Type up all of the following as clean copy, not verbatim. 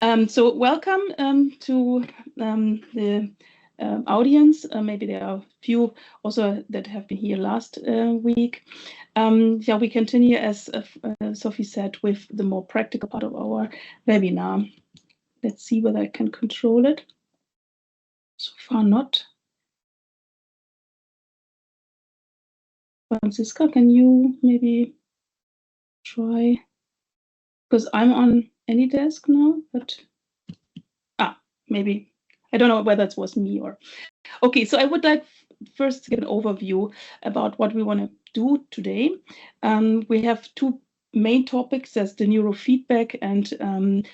So welcome to the audience. Maybe there are a few also that have been here last week. Yeah, we continue, as Sophie said, with the more practical part of our webinar. Let's see whether I can control it. So far not. Franziska, can you maybe try? Because I'm on any desk now, but maybe I don't know whether it was me or. Okay, so I would like first to give an overview about what we want to do today. We have two main topics. There's the neurofeedback, and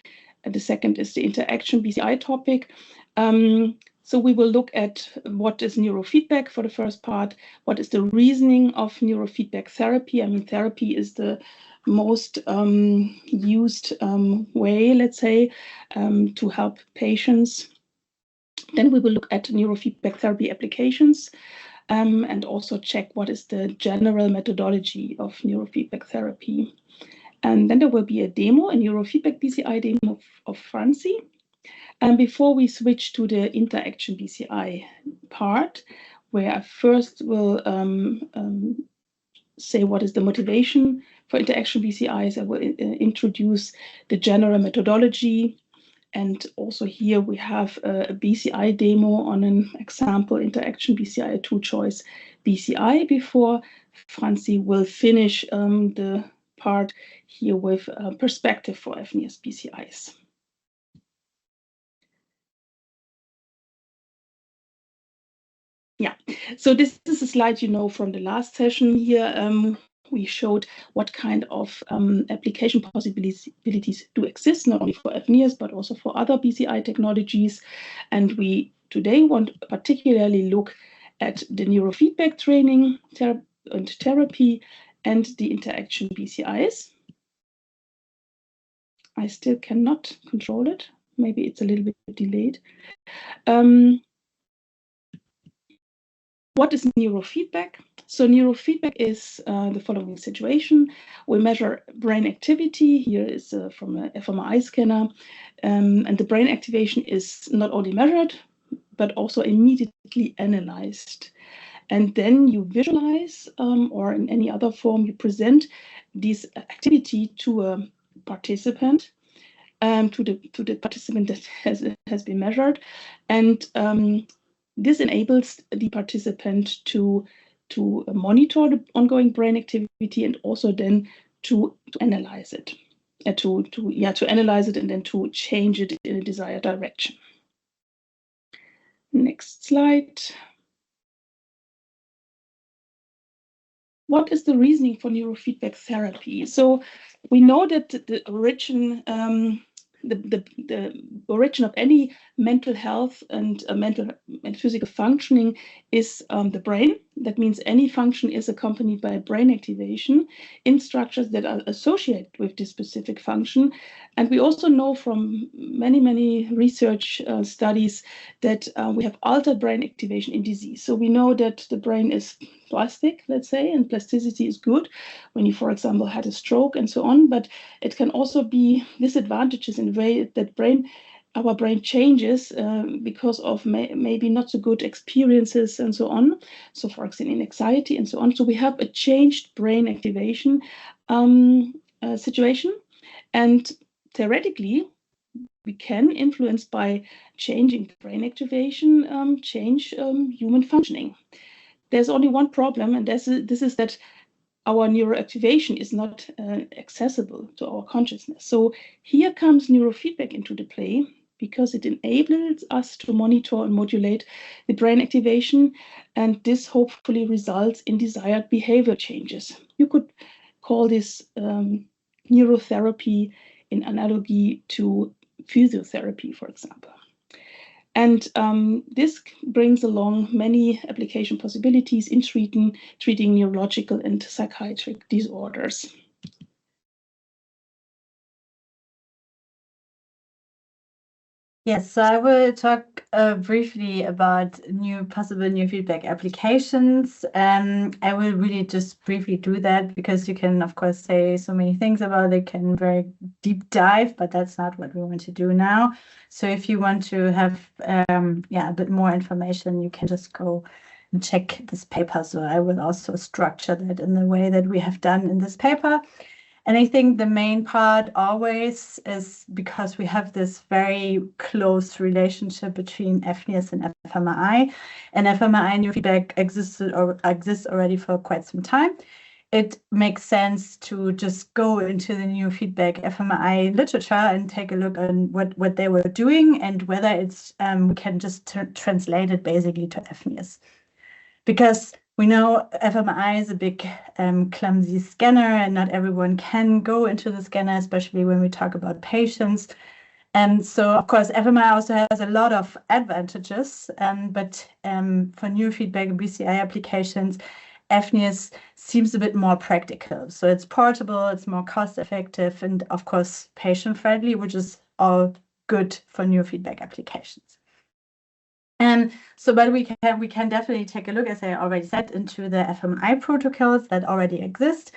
the second is the interaction BCI topic. So we will look at what is neurofeedback for the first part, what is the reasoning of neurofeedback therapy. I mean, therapy is the most used way, let's say, to help patients. Then we will look at neurofeedback therapy applications and also check what is the general methodology of neurofeedback therapy. And then there will be a demo, a neurofeedback BCI demo of Franzi. And before we switch to the interaction BCI part, where I first will say what is the motivation for interaction BCIs, I will introduce the general methodology. And also here we have a BCI demo on an example interaction BCI, a two-choice BCI, before Franzi will finish the part here with a perspective for fNIRS-BCIs. Yeah, so this is a slide you know from the last session here. We showed what kind of application possibilities do exist, not only for fNIRS, but also for other BCI technologies. And we today want to particularly look at the neurofeedback training and therapy and the interaction BCIs. I still cannot control it. Maybe it's a little bit delayed. What is neurofeedback? So neurofeedback is the following situation. We measure brain activity. Here is from an fMRI scanner. And the brain activation is not only measured, but also immediately analyzed. And then you visualize, or in any other form, you present this activity to a participant, to the participant that has been measured. And this enables the participant to monitor the ongoing brain activity and also then to analyze it, to analyze it and then to change it in a desired direction. Next slide. What is the reasoning for neurofeedback therapy? So we know that the origin of any mental health and mental and physical functioning is the brain. That means any function is accompanied by brain activation in structures that are associated with this specific function. And we also know from many research studies that we have altered brain activation in disease. So we know that the brain is plastic, let's say, and plasticity is good when you, for example, had a stroke and so on, but it can also be disadvantages in a way that our brain changes because of maybe not so good experiences and so on. So for example, in anxiety and so on. So we have a changed brain activation situation. And theoretically, we can influence by changing brain activation, change human functioning. There's only one problem, and this is that our neuroactivation is not accessible to our consciousness. So here comes neurofeedback into the play, because it enables us to monitor and modulate the brain activation, and this hopefully results in desired behavior changes. You could call this neurotherapy in analogy to physiotherapy, for example. And this brings along many application possibilities in treating neurological and psychiatric disorders. Yes, so I will talk briefly about possible neurofeedback applications. I will really just briefly do that because you can, of course, say so many things about it, can very deep dive, but that's not what we want to do now. So if you want to have a bit more information, you can just go and check this paper. So I will also structure that in the way that we have done in this paper. And I think the main part always is because we have this very close relationship between fNIRS and fMRI, and fMRI neurofeedback exists already for quite some time. It makes sense to just go into the neurofeedback fMRI literature and take a look on what they were doing and whether it's we can just translate it basically to fNIRS. Because we know fMRI is a big clumsy scanner and not everyone can go into the scanner, especially when we talk about patients. And so, of course, fMRI also has a lot of advantages, but for neurofeedback and BCI applications, fNIRS seems a bit more practical. So it's portable, it's more cost effective, and of course, patient friendly, which is all good for neurofeedback applications. And so, but we can definitely take a look, as I already said, into the fMRI protocols that already exist.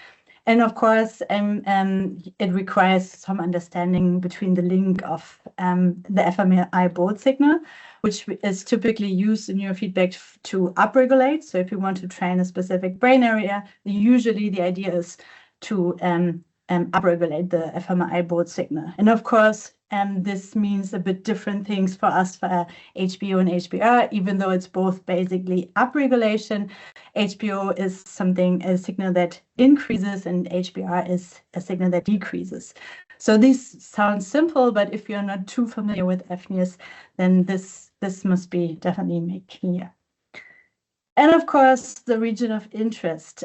And of course, it requires some understanding between the link of the fMRI board signal, which is typically used in neurofeedback to upregulate. So if you want to train a specific brain area, usually the idea is to upregulate the fMRI board signal. And of course, this means a bit different things for us for HBO and HBR, even though it's both basically upregulation. HBO is a signal that increases, and HBR is a signal that decreases. So this sounds simple, but if you're not too familiar with fNIRS, then this must be definitely made clear. And of course, the region of interest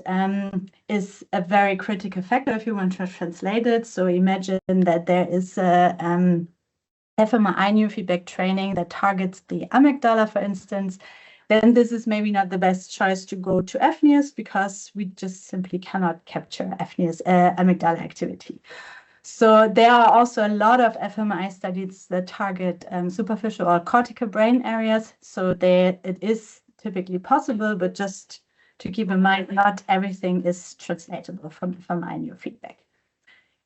is a very critical factor if you want to translate it. So imagine that there is a fMRI neurofeedback training that targets the amygdala, for instance. Then this is maybe not the best choice to go to fNIRS because we just simply cannot capture fNIRS amygdala activity. So there are also a lot of fMRI studies that target superficial or cortical brain areas. So it is typically possible, but just to keep in mind, not everything is translatable from fMRI neurofeedback.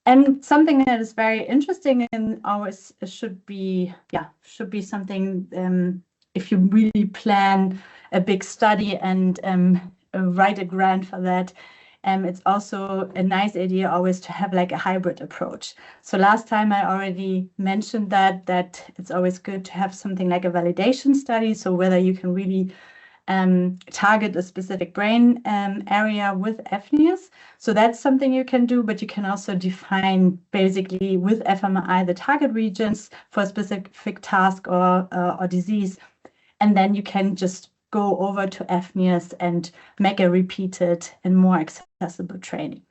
And something that is very interesting and always should be something if you really plan a big study and write a grant for that. It's also a nice idea always to have like a hybrid approach. So last time I already mentioned that it's always good to have something like a validation study. So whether you can really target a specific brain area with fNIRS. So that's something you can do, but you can also define basically with fMRI the target regions for a specific task or disease. And then you can just go over to fNIRS and make a repeated and more accessible training.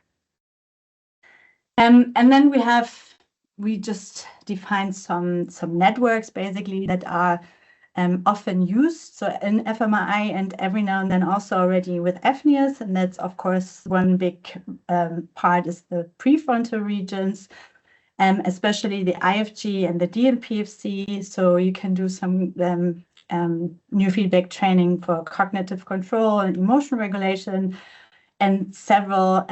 And then we just defined some networks basically that are often used. So in fMRI and every now and then also already with fNIRS, and that's of course one big part is the prefrontal regions, especially the IFG and the DLPFC. So you can do some neurofeedback training for cognitive control and emotion regulation, and several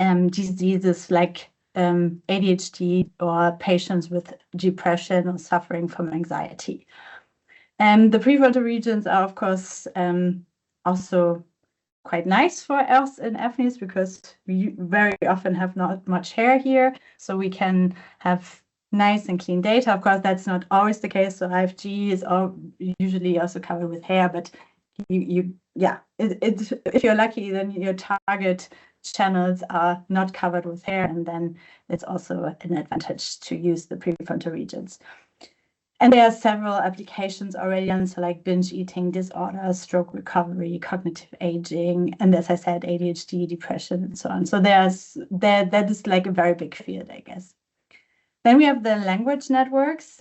diseases like ADHD or patients with depression or suffering from anxiety. And the prefrontal regions are, of course, also quite nice for us in fNIRS because we very often have not much hair here, so we can have nice and clean data. Of course, that's not always the case. So IFG is usually also covered with hair, but if you're lucky, then your target channels are not covered with hair, and then it's also an advantage to use the prefrontal regions. And there are several applications already done, so like binge eating disorders, stroke recovery, cognitive aging, and as I said, ADHD, depression, and so on. So that is like a very big field, I guess. Then we have the language networks,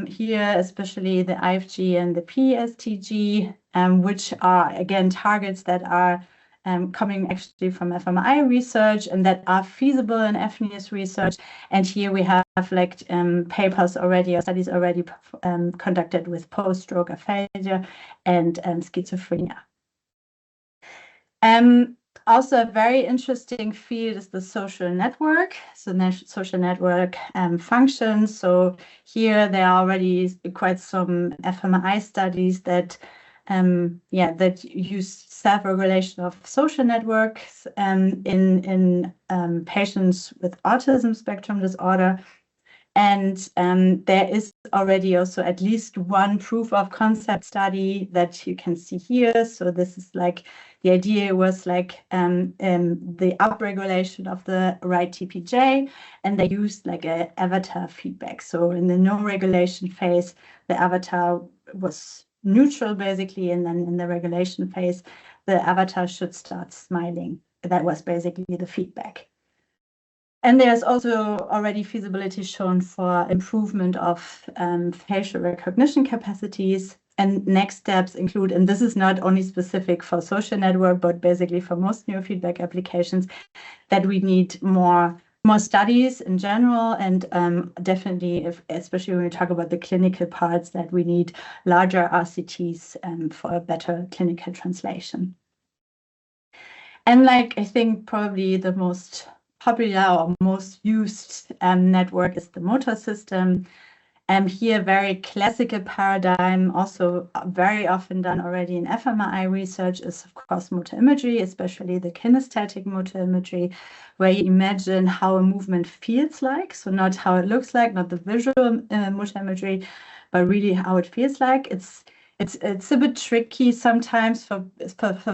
here especially the IFG and the PSTG, which are again targets that are coming actually from fMRI research and that are feasible in fNIRS research. And here we have like papers already or studies already conducted with post-stroke aphasia and schizophrenia. Also, a very interesting field is the social network. So social network functions. So here there are already quite some fMRI studies that that use self-regulation of social networks in patients with autism spectrum disorder. And there is already also at least one proof of concept study that you can see here. So this is like, the idea was like the upregulation of the right TPJ, and they used like a avatar feedback. So in the no regulation phase, the avatar was neutral basically, and then in the regulation phase, the avatar should start smiling. That was basically the feedback. And there's also already feasibility shown for improvement of facial recognition capacities. And next steps include, and this is not only specific for social network, but basically for most neurofeedback applications, that we need more studies in general, and definitely, especially when we talk about the clinical parts, that we need larger RCTs for a better clinical translation. And like, I think probably the most popular or most used network is the motor system. Here, very classical paradigm, also very often done already in fMRI research, is of course motor imagery, especially the kinesthetic motor imagery, where you imagine how a movement feels like. So not how it looks like, not the visual motor imagery, but really how it feels like. It's a bit tricky sometimes for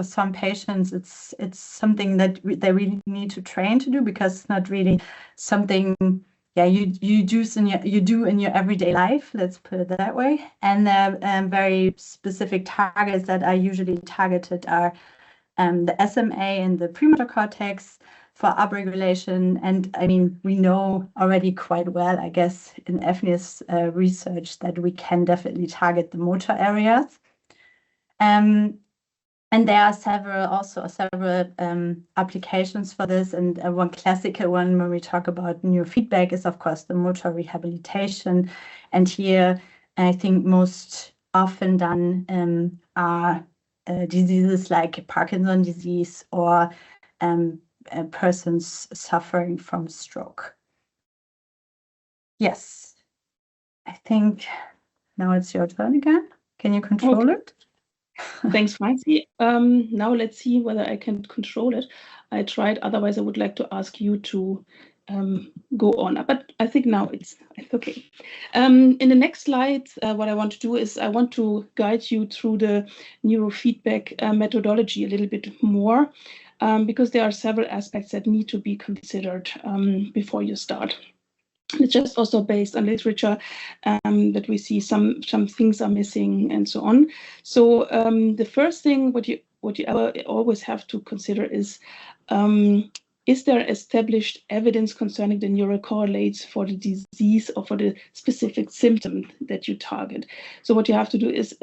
some patients. It's something that they really need to train to do, because it's not really something you do in your everyday life. Let's put it that way. And very specific targets that are usually targeted are the SMA and the premotor cortex for upregulation. And I mean, we know already quite well, I guess, in fNIRS research that we can definitely target the motor areas. And there are several applications for this. And one classical one when we talk about neurofeedback is, of course, the motor rehabilitation. And here, I think most often done are diseases like Parkinson's disease or persons suffering from stroke. Yes, I think now it's your turn again. Can you control it? Thanks, Franzi. Now let's see whether I can control it. I tried, otherwise I would like to ask you to go on, but I think now it's okay. In the next slide, what I want to do is I want to guide you through the neurofeedback methodology a little bit more, because there are several aspects that need to be considered before you start. It's just also based on literature that we see some things are missing and so on. So the first thing what you always have to consider is there established evidence concerning the neural correlates for the disease or for the specific symptom that you target? So what you have to do is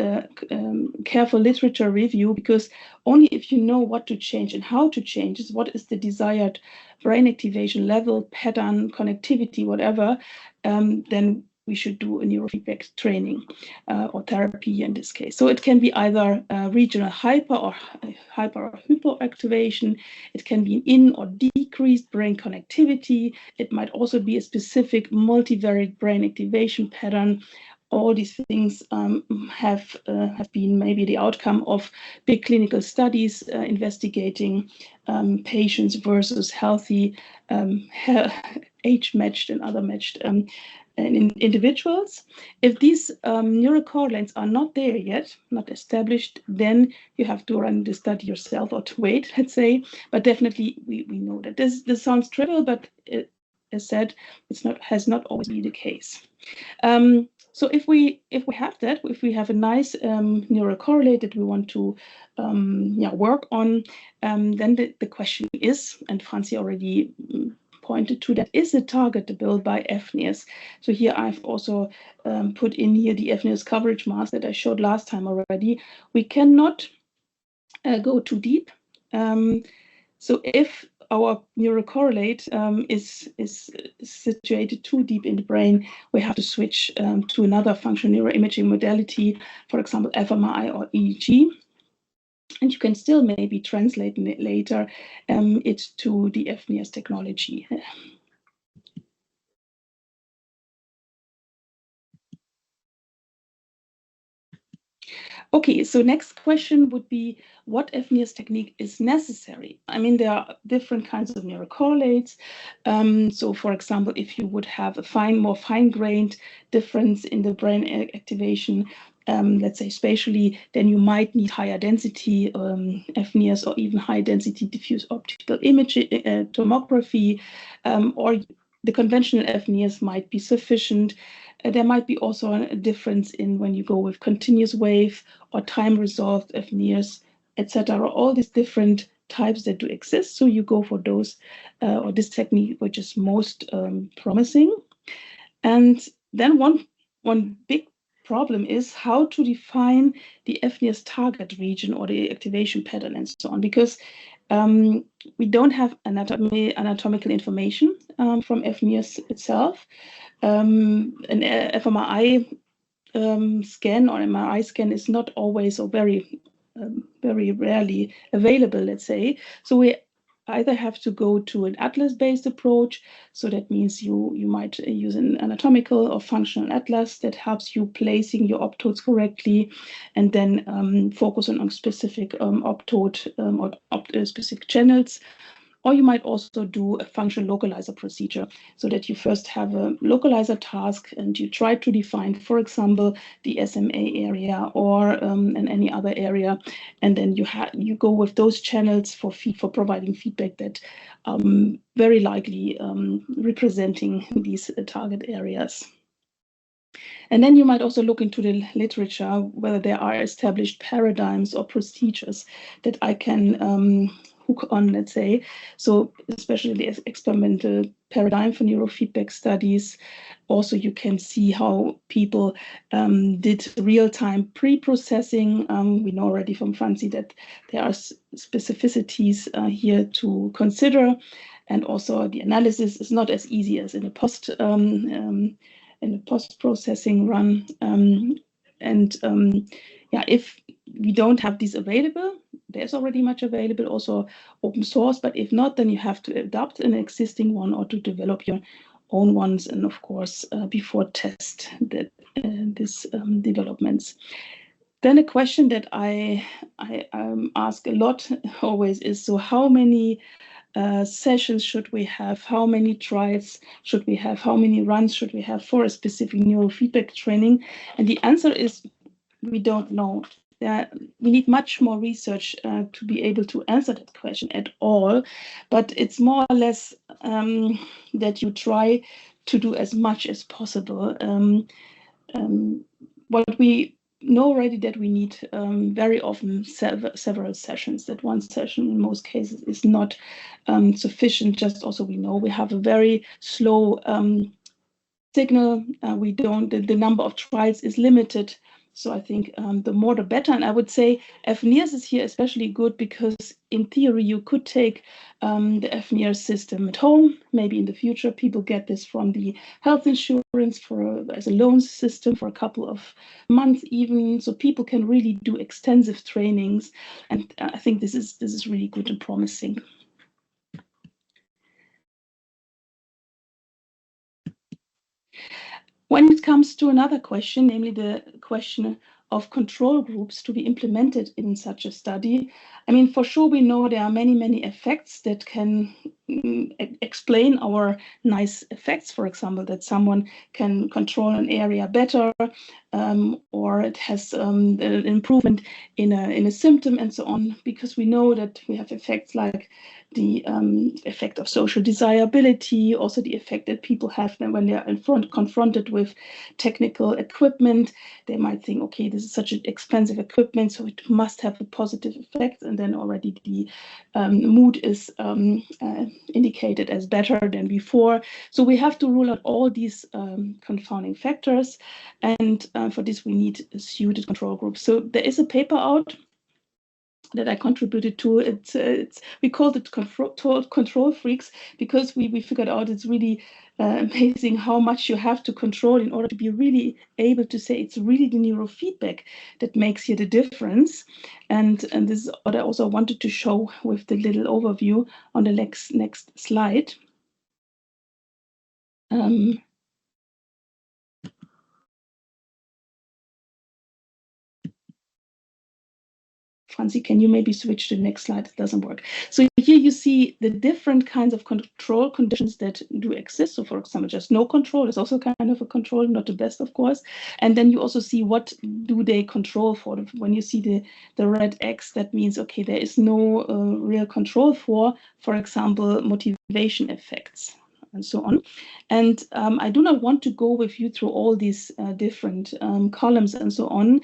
careful literature review, because only if you know what to change and how to change is what is the desired brain activation level, pattern, connectivity, whatever, then we should do a neurofeedback training or therapy in this case. So it can be either regional hyper or hypoactivation. It can be an in or decreased brain connectivity. It might also be a specific multivariate brain activation pattern. All these things have been maybe the outcome of big clinical studies investigating patients versus healthy, age-matched and other matched individuals. If these neural correlates are not there yet, not established, then you have to run the study yourself or to wait, let's say. But definitely, we know that this sounds trivial, but as said, has not always been the case. So if we have that, if we have a nice neural correlate that we want to work on, then the question is, and Franzi already pointed to that, is it targetable by fNIRS? So here I've also put in here the fNIRS coverage mask that I showed last time already. We cannot go too deep So if our neurocorrelate is situated too deep in the brain, we have to switch to another functional neuroimaging modality, for example, fMRI or EEG. And you can still maybe translate later it to the fNIRS technology. Okay, so next question would be, what fNIRS technique is necessary? I mean, there are different kinds of neurocorrelates. So for example, if you would have a more fine-grained difference in the brain activation, let's say spatially, then you might need higher density fNIRS or even high density diffuse optical image tomography, or the conventional fNIRS might be sufficient. There might be also a difference in when you go with continuous wave or time-resolved fNIRS, etc. All these different types that do exist. So you go for those or this technique which is most promising. And then one big problem is how to define the fNIRS target region or the activation pattern and so on, because we don't have anatomical information from fNIRS itself. An fMRI scan or MRI scan is not always or very rarely available, let's say. So we either have to go to an atlas-based approach. So that means you might use an anatomical or functional atlas that helps you placing your optodes correctly, and then focus on specific optode or specific channels. Or you might also do a functional localizer procedure, so that you first have a localizer task and you try to define, for example, the SMA area or in any other area, and then you go with those channels for providing feedback that very likely representing these target areas. And then you might also look into the literature, whether there are established paradigms or procedures that I can hook on, let's say. So especially the experimental paradigm for neurofeedback studies. Also, you can see how people did real-time pre-processing. We know already from Franzi that there are specificities here to consider. And also the analysis is not as easy as in a post-processing run. Yeah, if we don't have these available, there's already much available, also open source, but if not, then you have to adopt an existing one or to develop your own ones, and of course, before test these developments. Then a question that I ask a lot always is, so how many sessions should we have? How many trials should we have? How many runs should we have for a specific neurofeedback training? And the answer is, we don't know. We need much more research to be able to answer that question at all. But it's more or less that you try to do as much as possible. What we know already that we need very often several sessions, that one session in most cases is not sufficient. Just also we know we have a very slow signal. The number of trials is limited. So I think the more the better. And I would say fNIRS is here especially good because in theory you could take the fNIRS system at home. Maybe in the future people get this from the health insurance as a loan system for a couple of months even. So people can really do extensive trainings. And I think this is really good and promising. When it comes to another question, namely the question of control groups to be implemented in such a study, I mean, for sure, we know there are many effects that can explain our nice effects. For example, that someone can control an area better, or it has an improvement in a symptom and so on, because we know that we have effects like the effect of social desirability, also the effect that people have when they are confronted with technical equipment. They might think, okay, this is such an expensive equipment, so it must have a positive effect. And then already the mood is indicated as better than before. So we have to rule out all these confounding factors. And for this, we need a suited control group. So there is a paper out that I contributed to. We called it control freaks, because we figured out it's really amazing how much you have to control in order to be really able to say it's really the neurofeedback that makes here the difference. And this is what I also wanted to show with the little overview on the next slide. Franzi, can you maybe switch to the next slide? It doesn't work. So here you see the different kinds of control conditions that do exist. So for example, just no control is also kind of a control, not the best, of course. And then you also see what do they control for. When you see the red X, that means, okay, there is no real control for example, motivation effects, and so on. And I do not want to go with you through all these different columns and so on,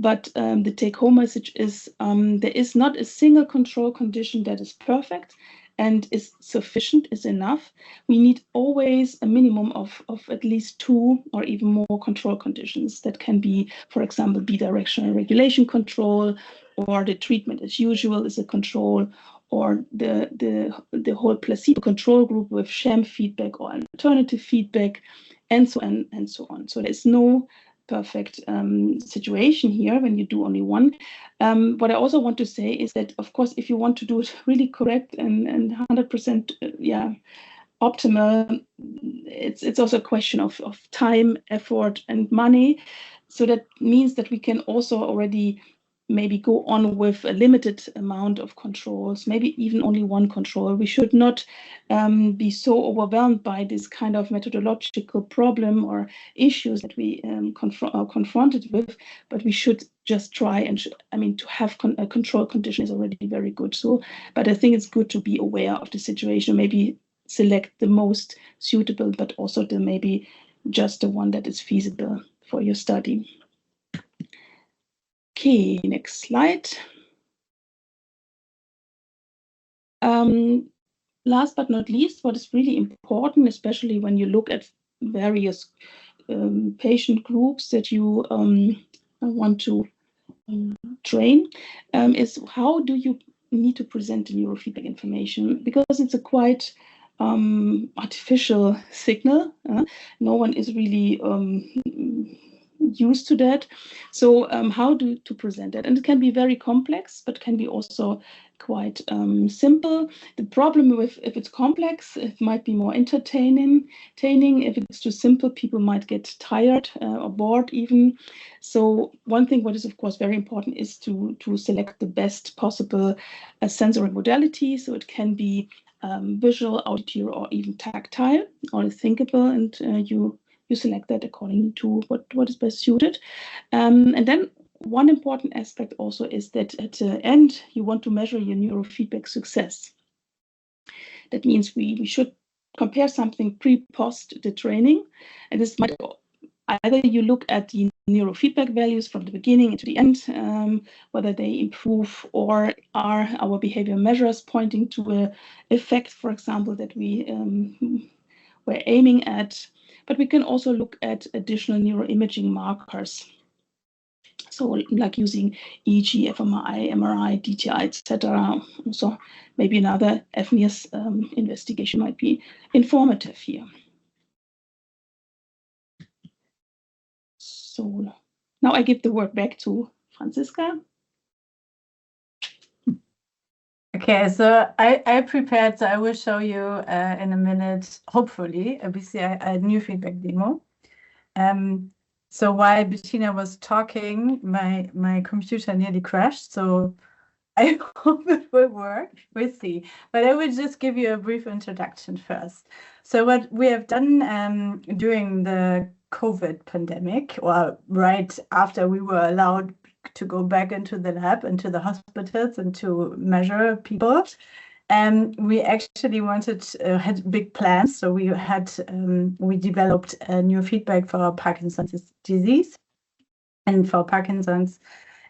but the take-home message is there is not a single control condition that is perfect and is sufficient, is enough. We need always a minimum of at least 2 or even more control conditions that can be, for example, bidirectional regulation control, or the treatment as usual is a control, or the whole placebo control group with sham feedback or alternative feedback, and so on and so on. So there's no perfect situation here when you do only one. What I also want to say is that, of course, if you want to do it really correct and 100% optimal, it's also a question of time, effort, and money. So that means that we can also already maybe go on with a limited amount of controls, maybe even only one control. We should not be so overwhelmed by this kind of methodological problem or issues that we are confronted with, but we should just try and, to have a control condition is already very good. So, but I think it's good to be aware of the situation, maybe select the most suitable, but also maybe just the one that is feasible for your study. Okay, next slide. Last but not least, what is really important, especially when you look at various patient groups that you want to train, is how do you need to present the neurofeedback information, because it's a quite artificial signal. No one is really used to that. So how to present that? And it can be very complex, but can be also quite simple. The problem with, if it's complex, it might be more entertaining. If it's too simple, people might get tired or bored even. So one thing what is of course very important is to select the best possible sensory modality. So it can be visual, auditory, or even tactile, or thinkable, and you select that according to what is best suited. And then one important aspect also is that at the end, you want to measure your neurofeedback success. That means we should compare something pre-post the training. And this might either you look at the neurofeedback values from the beginning to the end, whether they improve, or are our behavior measures pointing to an effect, for example, that we were aiming at. But we can also look at additional neuroimaging markers. So like using EEG, fMRI, MRI, DTI, etc. So maybe another fNIRS investigation might be informative here. So now I give the word back to Franziska. Okay, so I prepared, so I will show you in a minute, hopefully, a BCI, a neurofeedback demo. So while Bettina was talking, my computer nearly crashed, so I hope it will work. We'll see. But I will just give you a brief introduction first. So what we have done during the COVID pandemic, or right after we were allowed to go back into the lab, into the hospitals, and to measure people, we actually had big plans. So we developed a neurofeedback for Parkinson's disease and for Parkinson's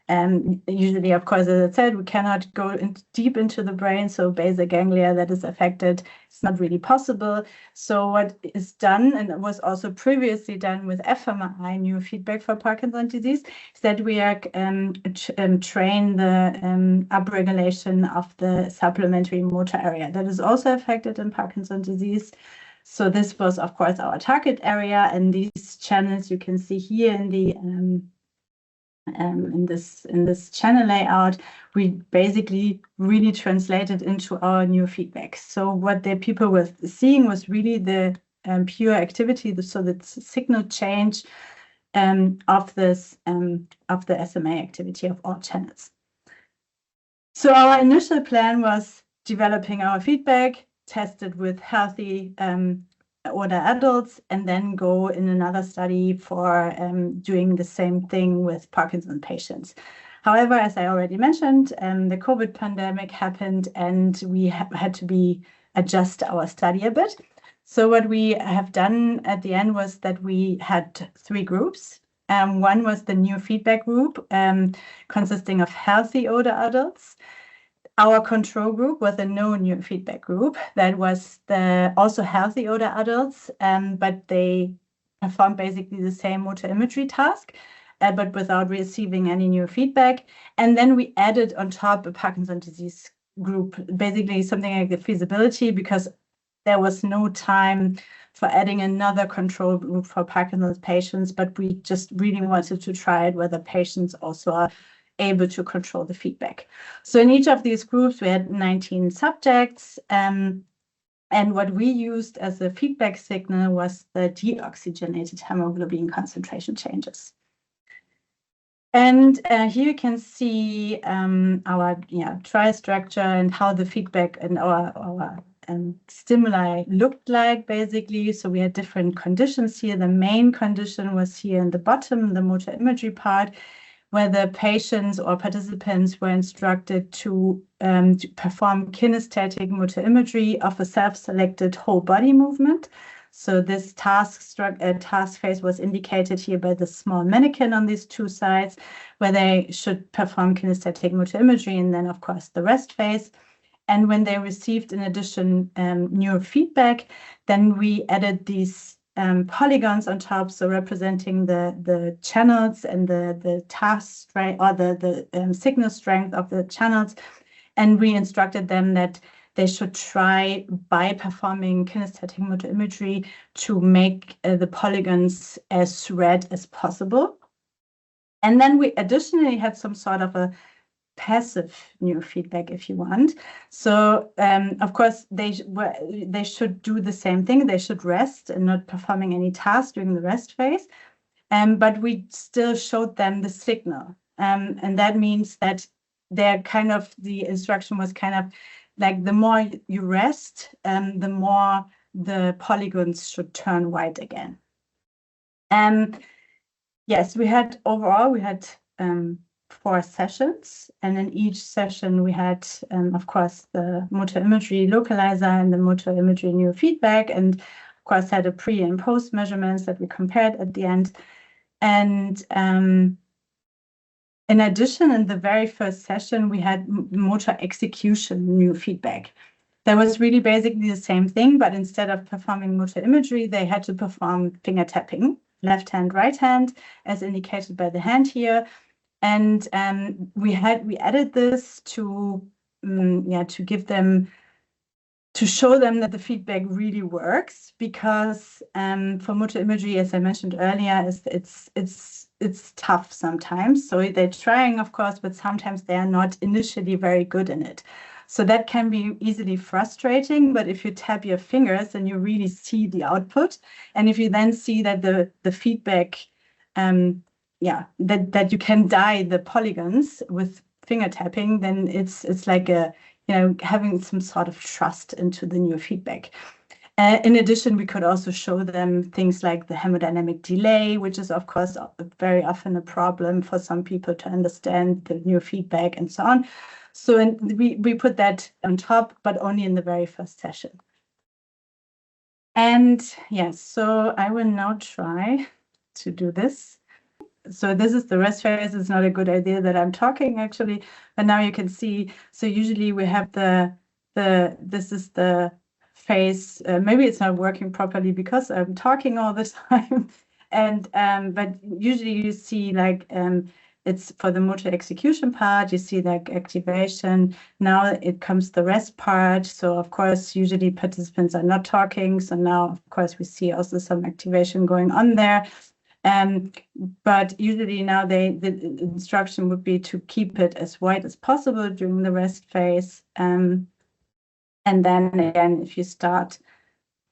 Usually, of course, as I said, we cannot go deep into the brain, so basal ganglia that is affected, it's not really possible. So what is done, and was also previously done with fMRI neurofeedback for Parkinson's disease, is that we are train the upregulation of the supplementary motor area that is also affected in Parkinson's disease. So this was, of course, our target area, and these channels you can see here in the in this channel layout, we basically really translated into our neurofeedback. So what the people were seeing was really the pure activity, so the signal change of this of the SMA activity of all channels. So our initial plan was developing our feedback, test it with healthy older adults, and then go in another study for doing the same thing with Parkinson's patients. However, as I already mentioned, the COVID pandemic happened, and we had to adjust our study a bit. So what we have done at the end was that we had 3 groups. One was the neurofeedback group, consisting of healthy older adults. Our control group was a no neurofeedback group that was also healthy older adults, but they performed basically the same motor imagery task, but without receiving any neurofeedback. And then we added on top a Parkinson's disease group, basically something like the feasibility, because there was no time for adding another control group for Parkinson's patients, but we just really wanted to try it whether patients also are able to control the feedback. So in each of these groups, we had 19 subjects, and what we used as a feedback signal was the deoxygenated hemoglobin concentration changes. And here you can see our trial structure and how the feedback and our stimuli looked like, basically. So we had different conditions here. The main condition was here in the bottom, the motor imagery part, where the patients or participants were instructed to perform kinesthetic motor imagery of a self-selected whole body movement. So this task phase was indicated here by the small mannequin on these 2 sides, where they should perform kinesthetic motor imagery, and then, of course, the rest phase. And when they received, in addition, neurofeedback, then we added these polygons on top, so representing the channels and the task strength or the signal strength of the channels. And we instructed them that they should try, by performing kinesthetic motor imagery, to make the polygons as red as possible. And then we additionally had some sort of a passive neurofeedback, if you want. So of course they should do the same thing. They should rest and not performing any task during the rest phase. But we still showed them the signal, and that means that the instruction was kind of like, the more you rest, the more the polygons should turn white again. Yes, we had 4 sessions, and in each session we had, of course, the motor imagery localizer and the motor imagery neurofeedback, and of course had a pre and post measurements that we compared at the end. And in addition, in the very first session, we had motor execution neurofeedback. That was really basically the same thing, but instead of performing motor imagery, they had to perform finger tapping, left hand, right hand, as indicated by the hand here. And we added this to give them, to show them that the feedback really works, because for motor imagery, as I mentioned earlier, it's tough sometimes. So they're trying, of course, but sometimes they are not initially very good in it. So that can be easily frustrating. But if you tap your fingers and you really see the output, and if you then see that the feedback, that you can dye the polygons with finger tapping, then it's like having some sort of trust into the neurofeedback. In addition, we could also show them things like the hemodynamic delay, which is, of course, very often a problem for some people to understand the neurofeedback and so on. So we put that on top, but only in the very first session. And yes, so I will now try to do this. so this is the rest phase. It's not a good idea that I'm talking actually, but now you can see. So usually we have this is the phase. Maybe it's not working properly because I'm talking all the time, and but usually you see like it's for the motor execution part. You see like activation. Now it comes the rest part. So of course, usually participants are not talking. So now of course we see also some activation going on there. But usually now the instruction would be to keep it as wide as possible during the rest phase. And then again, if you start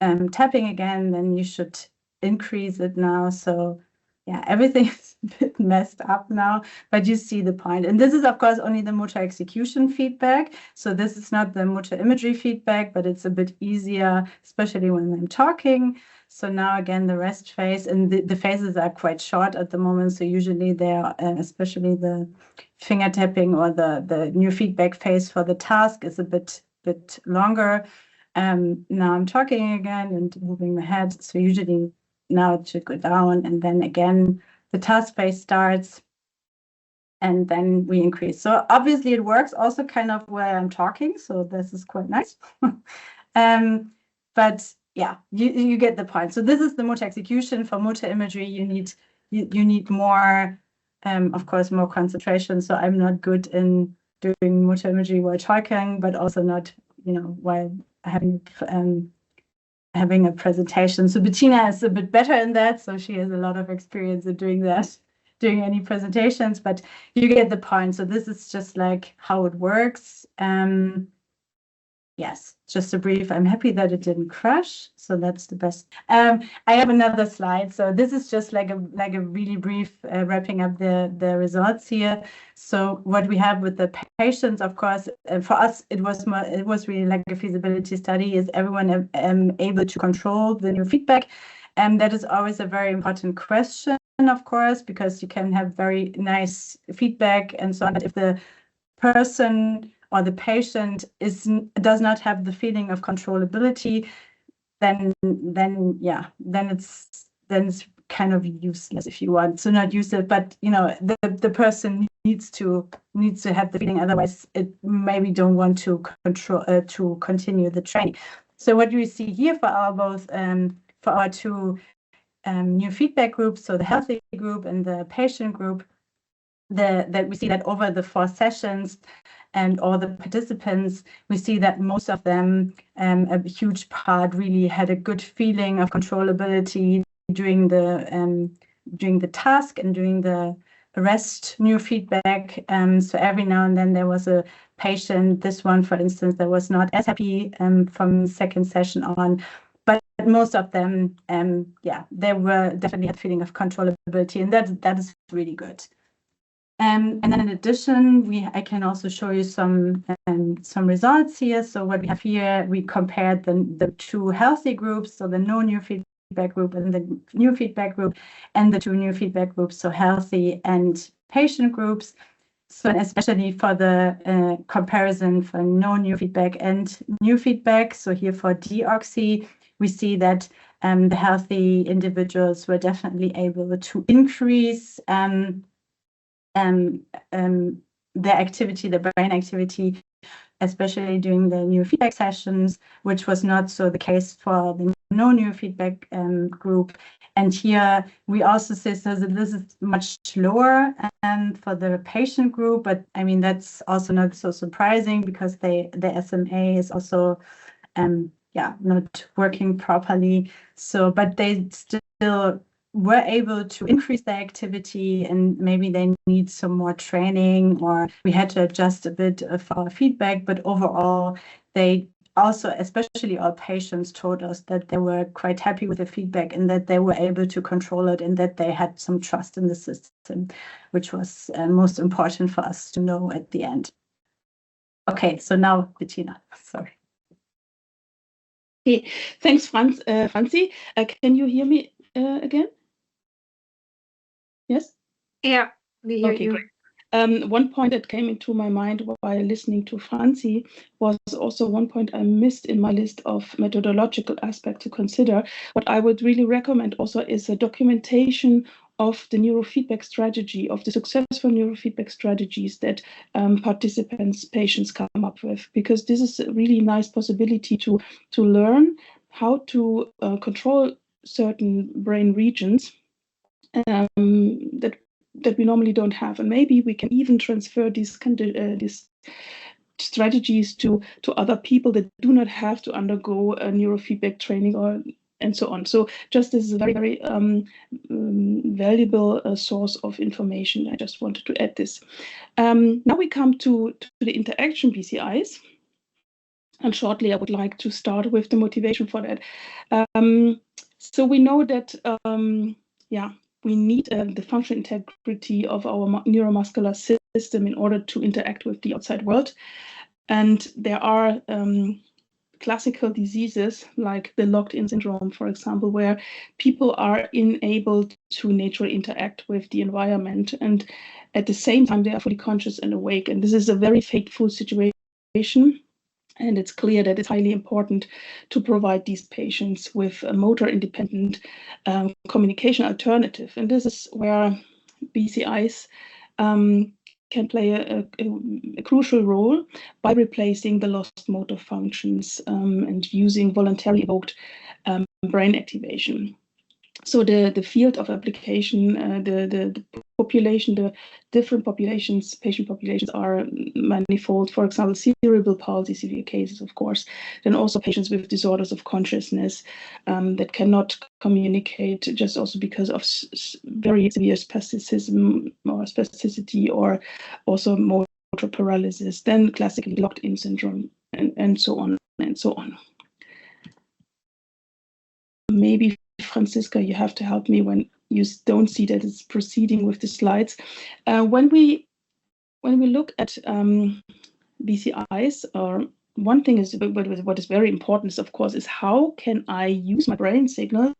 tapping again, then you should increase it now. So yeah, everything is a bit messed up now, but you see the point. And this is, of course, only the motor execution feedback. So this is not the motor imagery feedback, but it's a bit easier, especially when I'm talking. So now again, the rest phase, and the phases are quite short at the moment. So usually they're, especially the finger tapping or the new feedback phase for the task is a bit longer. Now I'm talking again and moving my head. So usually now it should go down, and then again the task phase starts, and then we increase. So obviously it works also kind of where I'm talking. So this is quite nice. But yeah, you get the point. So this is the motor execution. For motor imagery, you need more, of course, more concentration. So I'm not good in doing motor imagery while talking, but also not, while having a presentation. So Bettina is a bit better in that. So she has a lot of experience in doing that, doing any presentations, but you get the point. So this is just like how it works. Yes, just a brief. I'm happy that it didn't crash. So that's the best. I have another slide. So this is just like a really brief wrapping up the results here. So what we have with the patients, of course, for us, it was really like a feasibility study. Is everyone able to control the neurofeedback? And that is always a very important question, of course, because you can have very nice feedback and so on. But if the person or the patient does not have the feeling of controllability, then it's kind of useless, if you want. So not useless, but the person needs to have the feeling. Otherwise, it maybe don't want to continue the training. So what we see here for our two new feedback groups, so the healthy group and the patient group, that we see that over the 4 sessions and all the participants, we see that most of them, a huge part, really had a good feeling of controllability during the task and during the rest neurofeedback. So every now and then there was a patient, this one, for instance, that was not as happy from second session on. But most of them, they were definitely had a feeling of controllability, and that is really good. And then in addition, I can also show you some results here. So what we have here, we compared the 2 healthy groups, so the no new feedback group and the new feedback group, and the 2 new feedback groups, so healthy and patient groups. So especially for the comparison for no new feedback and new feedback. So here for deoxy, we see that the healthy individuals were definitely able to increase their activity, the brain activity, especially during the neurofeedback sessions, which was not so the case for the no neurofeedback group. And here we also see that this is much lower for the patient group, but I mean, that's also not so surprising because the SMA is also not working properly. So, but they still were able to increase their activity, and maybe they need some more training, or we had to adjust a bit of our feedback. But overall, they also, especially our patients, told us that they were quite happy with the feedback and that they were able to control it and that they had some trust in the system, which was most important for us to know at the end. Okay, so now Bettina, sorry. Okay, thanks, Franzi. Can you hear me again? Yes? Yeah, we hear you. Great. One point that came into my mind while listening to Franzi was also one point I missed in my list of methodological aspects to consider. What I would really recommend also is a documentation of the neurofeedback strategy, of the successful neurofeedback strategies that participants, patients come up with, because this is a really nice possibility to learn how to control certain brain regions that we normally don't have, and maybe we can even transfer these strategies to other people that do not have to undergo a neurofeedback training and so on. So just this is a very valuable source of information. I just wanted to add this. Now we come to the interaction BCIs. And shortly, I would like to start with the motivation for that. So we know that, we need the functional integrity of our neuromuscular system in order to interact with the outside world. And there are classical diseases like the locked-in syndrome, for example, where people are unable to naturally interact with the environment. And at the same time, they are fully conscious and awake. And this is a very fateful situation. And it's clear that it's highly important to provide these patients with a motor-independent communication alternative. And this is where BCIs can play a crucial role by replacing the lost motor functions and using voluntarily evoked brain activation. So the field of application, the population, the different populations, patient populations are manifold. For example, cerebral palsy, severe cases, of course. Then also patients with disorders of consciousness that cannot communicate, just also because of very severe spasticity or also motor paralysis. Then classically locked-in syndrome and so on and so on. Maybe Franziska, you have to help me when you don't see that it's proceeding with the slides. When we look at BCIs, one thing is what is very important is, of course, is how can I use my brain signals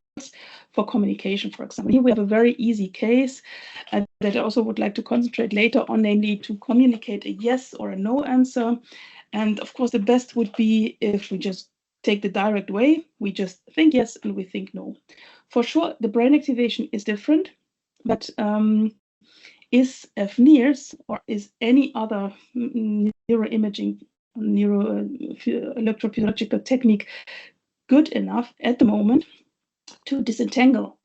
for communication, for example. Here we have a very easy case that I also would like to concentrate later on, namely to communicate a yes or a no answer. And of course, the best would be if we just take the direct way. We just think yes and we think no. For sure, the brain activation is different, but is fNIRS or is any other neuroimaging, electrophysiological technique good enough at the moment to disentangle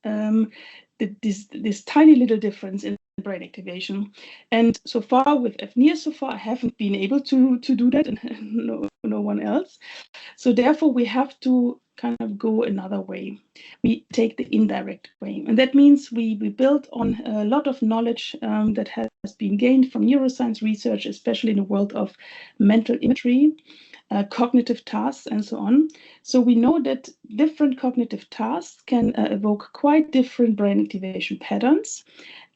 this tiny little difference in brain activation? And so far with fNIRS, I haven't been able to do that, and no one else. So therefore, we have to kind of go another way. We take the indirect way, and that means we build on a lot of knowledge that has been gained from neuroscience research, especially in the world of mental imagery, cognitive tasks, and so on. So we know that different cognitive tasks can evoke quite different brain activation patterns.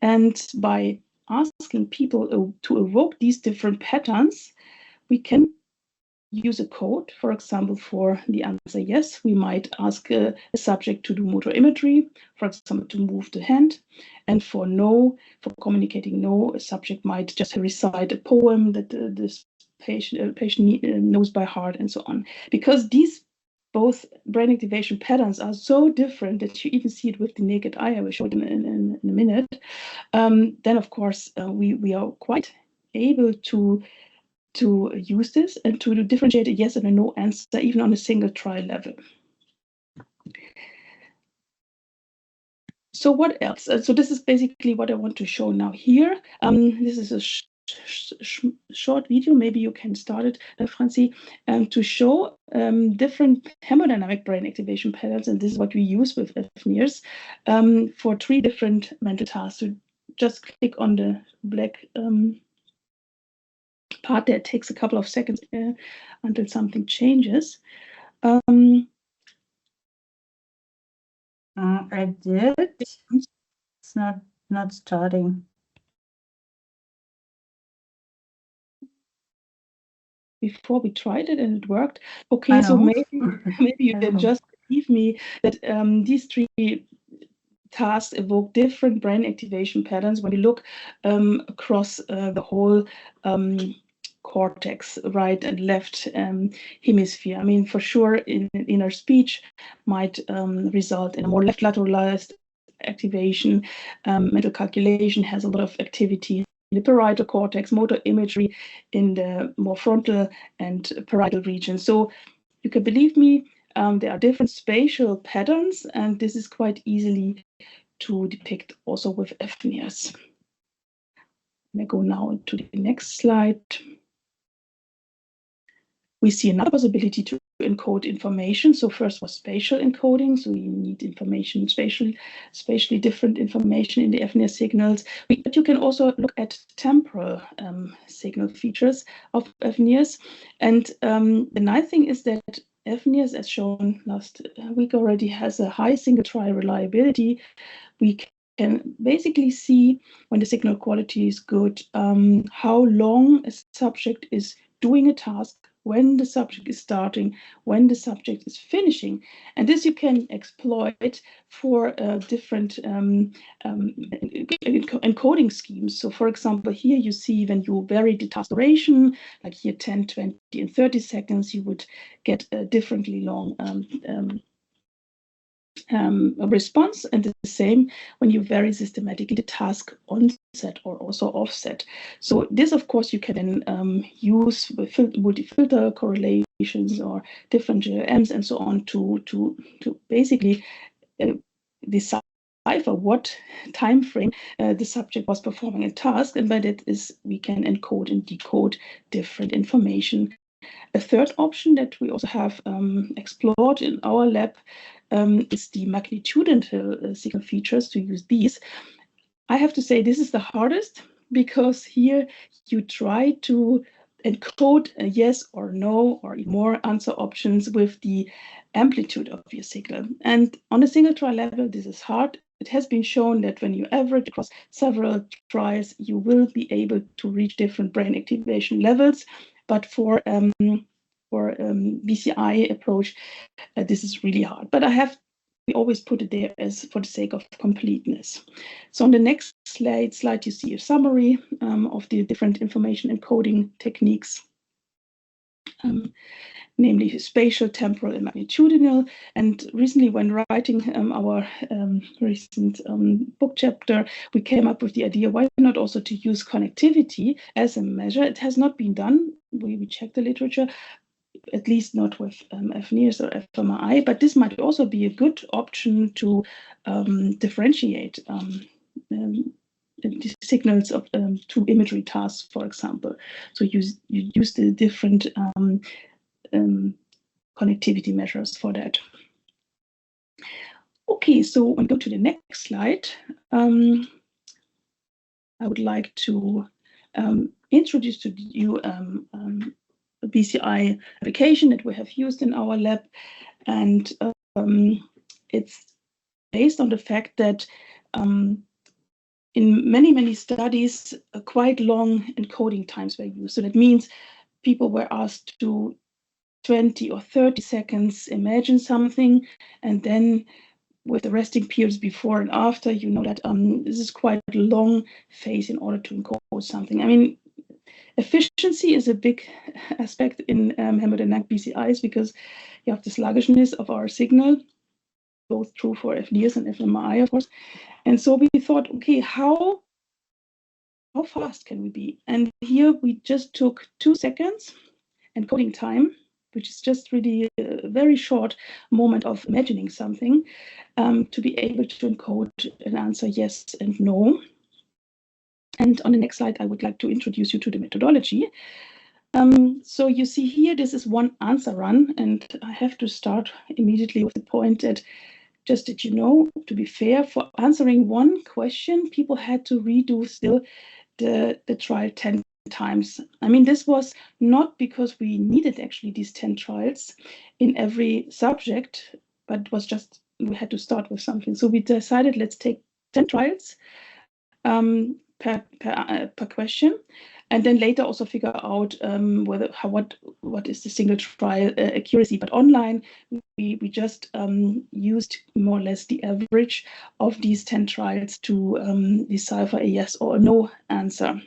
And by asking people to evoke these different patterns, we can use a code. For example, for the answer yes, we might ask a subject to do motor imagery, for example, to move the hand. And for no, for communicating no, a subject might just recite a poem that this patient knows by heart, and so on. Because these both brain activation patterns are so different that you even see it with the naked eye. I will show it in a minute. Then, of course, we are quite able to use this and to differentiate a yes and a no answer, even on a single trial level. So what else? So this is basically what I want to show now here. This is a short video, maybe you can start it, Franzi, to show different hemodynamic brain activation patterns, and this is what we use with fNIRS for 3 different mental tasks. So just click on the black part there. It takes a couple of seconds until something changes. I did. It's not starting. Before we tried it and it worked. Okay, so maybe you can just believe me that these 3 tasks evoke different brain activation patterns when we look across the whole cortex, right and left hemisphere. I mean, for sure, inner speech might result in a more left lateralized activation, mental calculation has a lot of activity in the parietal cortex, motor imagery in the more frontal and parietal region. So you can believe me, there are different spatial patterns, and this is quite easily to depict also with fNIRS. I go now to the next slide. We see another possibility to encode information. So first was spatial encoding. So you need information, spatially different information in the fNIRS signals. But you can also look at temporal signal features of fNIRS. And the nice thing is that fNIRS, as shown last week already, has a high single trial reliability. We can basically see when the signal quality is good, how long a subject is doing a task, when the subject is starting, when the subject is finishing. And this you can exploit for different encoding schemes. So for example, here you see when you vary the task duration, like here 10, 20, and 30 seconds, you would get a differently long a response, and the same when you vary systematically the task onset or also offset. So this, of course, you can use with multi-filter correlations or different GLMs and so on to basically decipher what time frame the subject was performing a task, and by that is we can encode and decode different information. A third option that we also have explored in our lab is the magnitudinal signal features, to use these. I have to say this is the hardest, because here you try to encode a yes or no or more answer options with the amplitude of your signal. And on a single trial level, this is hard. It has been shown that when you average across several trials, you will be able to reach different brain activation levels. But for BCI approach, this is really hard. But we always put it there as for the sake of completeness. So on the next slide, you see a summary of the different information encoding techniques, namely spatial, temporal, and magnitudinal. And recently, when writing our recent book chapter, we came up with the idea, why not also to use connectivity as a measure? It has not been done. We checked the literature, at least not with fNIRS or fMRI, but this might also be a good option to differentiate the signals of two imagery tasks, for example. So you use the different connectivity measures for that. Okay, so when we go to the next slide, I would like to introduce to you a BCI application that we have used in our lab, and it's based on the fact that in many studies, quite long encoding times were used. So that means people were asked to 20 or 30 seconds imagine something, and then with the resting periods before and after, you know that this is quite a long phase in order to encode something. I mean, efficiency is a big aspect in hemodynamic BCIs, because you have the sluggishness of our signal, both true for fNIRS and fMRI, of course. And so we thought, okay, how fast can we be? And here we just took 2 seconds encoding time, which is just really a very short moment of imagining something, to be able to encode an answer yes and no. And on the next slide, I would like to introduce you to the methodology. So you see here, this is one answer run, and I have to start immediately with the point that, just that you know, to be fair, for answering one question, people had to redo still the trial 10 times. I mean, this was not because we needed actually these 10 trials in every subject, but it was just we had to start with something. So we decided, let's take 10 trials per question, and then later also figure out what is the single trial accuracy. But online, we just used more or less the average of these 10 trials to decipher a yes or a no answer.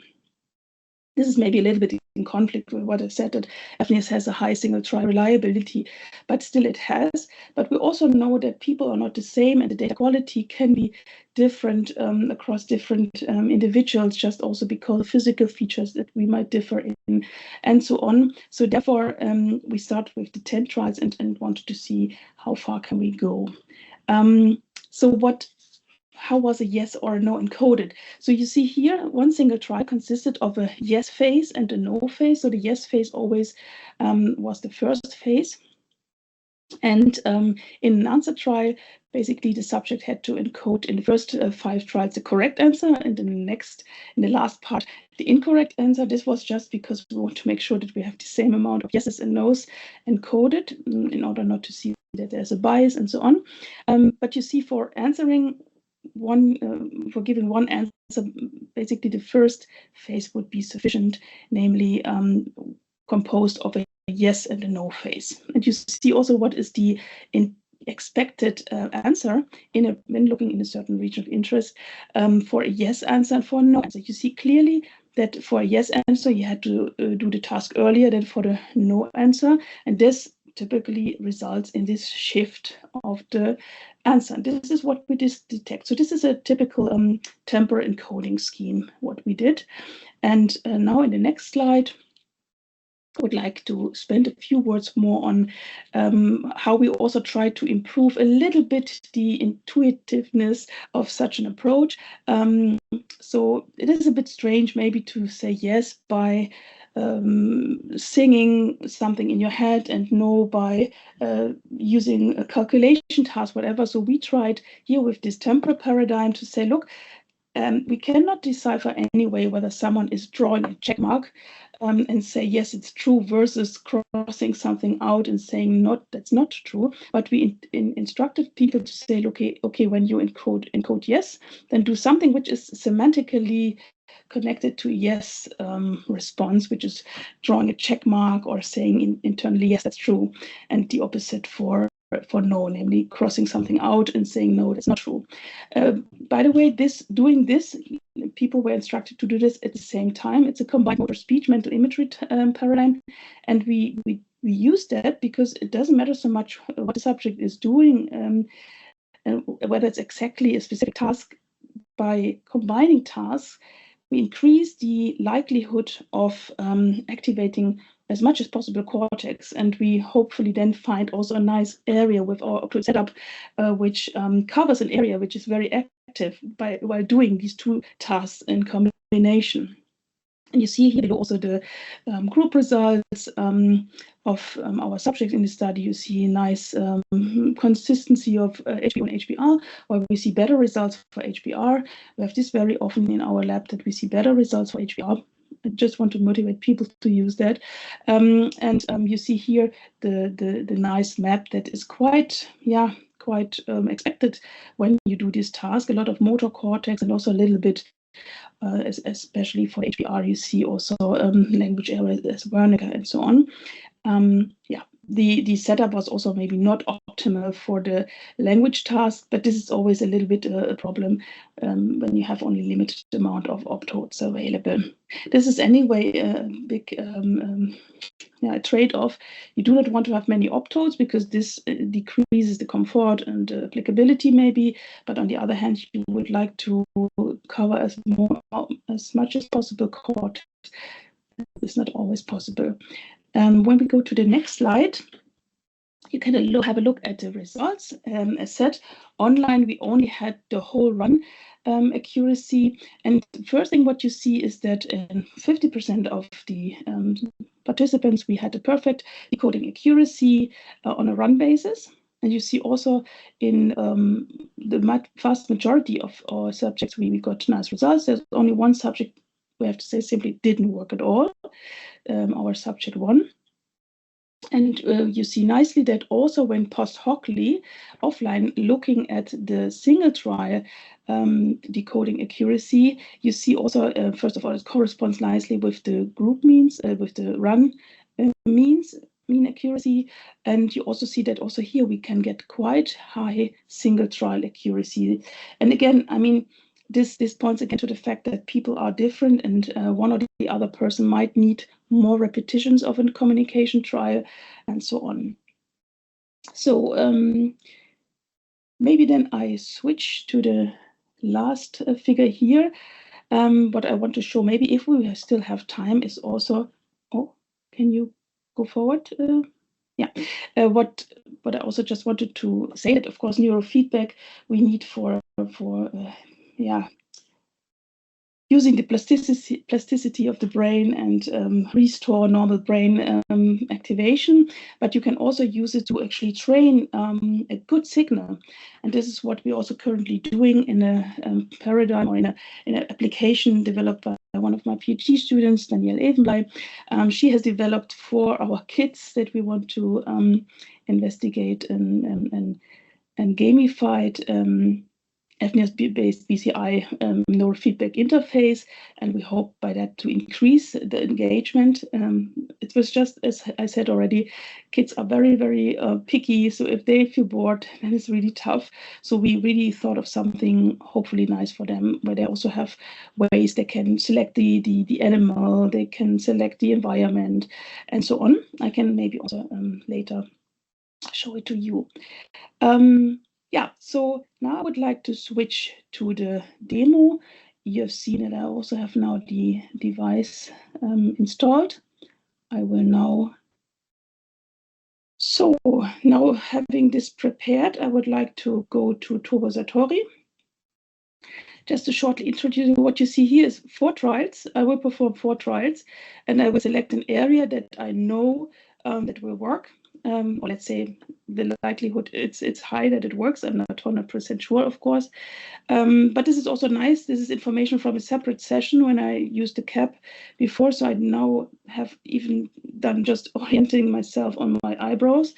This is maybe a little bit in conflict with what I said, that fNIRS has a high single trial reliability, but still it has. But we also know that people are not the same, and the data quality can be different across different individuals, just also because of physical features that we might differ in, and so on. So therefore, we start with the 10 trials and wanted to see how far can we go. How was a yes or a no encoded? So you see here, one single trial consisted of a yes phase and a no phase. So the yes phase always was the first phase. And in an answer trial, basically the subject had to encode in the first 5 trials the correct answer, and in the last part, the incorrect answer. This was just because we want to make sure that we have the same amount of yeses and nos encoded in order not to see that there's a bias and so on. But you see, for answering for giving one answer, basically the first phase would be sufficient, namely composed of a yes and a no phase. And you see also what is the expected answer when looking in a certain region of interest for a yes answer and for a no answer. You see clearly that for a yes answer, you had to do the task earlier than for the no answer. And this typically results in this shift of the answer. And this is what we detect. So this is a typical temporal encoding scheme, what we did. And now in the next slide, I would like to spend a few words more on how we also try to improve a little bit the intuitiveness of such an approach. So it is a bit strange maybe to say yes by singing something in your head and no by using a calculation task, whatever. So we tried here with this temporal paradigm to say, look, we cannot decipher anyway whether someone is drawing a check mark and say, yes, it's true, versus crossing something out and saying, that's not true. But we instructed people to say, okay, when you encode yes, then do something which is semantically connected to yes response, which is drawing a check mark or saying internally, yes, that's true, and the opposite for no, namely crossing something out and saying, no, that's not true. By the way, doing this, people were instructed to do this at the same time. It's a combined motor speech mental imagery paradigm. And we use that because it doesn't matter so much what the subject is doing, and whether it's exactly a specific task. By combining tasks, we increase the likelihood of activating as much as possible cortex, and we hopefully then find also a nice area with our octave setup, which covers an area which is very active while doing these two tasks in combination. And you see here also the group results of our subjects in the study. You see nice consistency of HBO and HBR, where we see better results for HBR. We have this very often in our lab, that we see better results for HBR. I just want to motivate people to use that. You see here the nice map that is quite expected when you do this task. A lot of motor cortex and also a little bit, especially for HBR, you see also language areas as Wernicke and so on. The setup was also maybe not optimal for the language task, but this is always a little bit a problem when you have only limited amount of optodes available. This is anyway a big trade-off. You do not want to have many optodes because this decreases the comfort and applicability maybe, but on the other hand, you would like to cover as much as possible cortex. It's not always possible. When we go to the next slide, you can have a look at the results. As said, online we only had the whole run accuracy. And the first thing what you see is that in 50% of the participants, we had a perfect decoding accuracy on a run basis. And you see also in the vast majority of our subjects, we got nice results. There's only one subject, we have to say, simply didn't work at all, our subject 1. And you see nicely that also when post-hocly, offline, looking at the single trial decoding accuracy, you see also, first of all, it corresponds nicely with the group means, with the run mean accuracy. And you also see that also here we can get quite high single trial accuracy. And again, I mean, this points again to the fact that people are different, and one or the other person might need more repetitions of a communication trial, and so on. So maybe then I switch to the last figure here. What I want to show, maybe if we still have time, is also, oh, can you go forward? Yeah, what I also just wanted to say, that of course neurofeedback we need for yeah, using the plasticity of the brain and restore normal brain activation, but you can also use it to actually train a good signal. And this is what we're also currently doing in a paradigm, or in an application developed by one of my PhD students, Danielle Evenbley. She has developed for our kids that we want to investigate and gamified fNIRS-based BCI neurofeedback interface, and we hope by that to increase the engagement. It was just, as I said already, kids are very, very picky, so if they feel bored, then it's really tough. So we really thought of something hopefully nice for them, where they also have ways they can select the animal, they can select the environment, and so on. I can maybe also later show it to you. Yeah, so now I would like to switch to the demo. You have seen that I also have now the device installed. I will now, so now having this prepared, I would like to go to Turbo Satori. Just to shortly introduce you, what you see here is 4 trials. I will perform 4 trials, and I will select an area that I know that will work. Or let's say the likelihood it's high that it works. I'm not 100% sure, of course. But this is also nice. This is information from a separate session when I used the cap before. So I now have even done just orienting myself on my eyebrows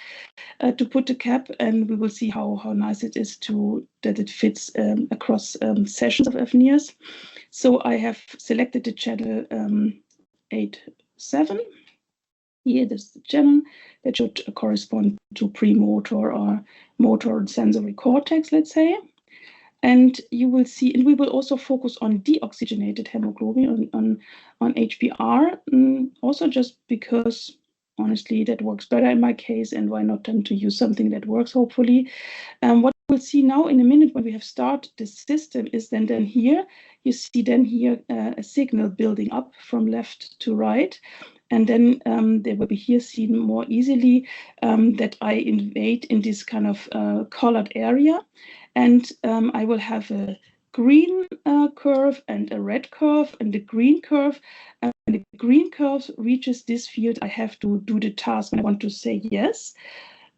to put the cap, and we will see how nice it is that it fits across sessions of fNIRS. So I have selected the channel 8.7. Here, this is the channel that should correspond to premotor or motor sensory cortex, let's say. And you will see, and we will also focus on deoxygenated hemoglobin, on HBR, also just because, honestly, that works better in my case, and why not then to use something that works, hopefully. What we'll see now in a minute when we have started the system is then here, you see then here a signal building up from left to right. And then they will be here seen more easily that I invade in this kind of colored area. And I will have a green curve and a red curve, and the green curve, the green curve reaches this field. I have to do the task when I want to say yes.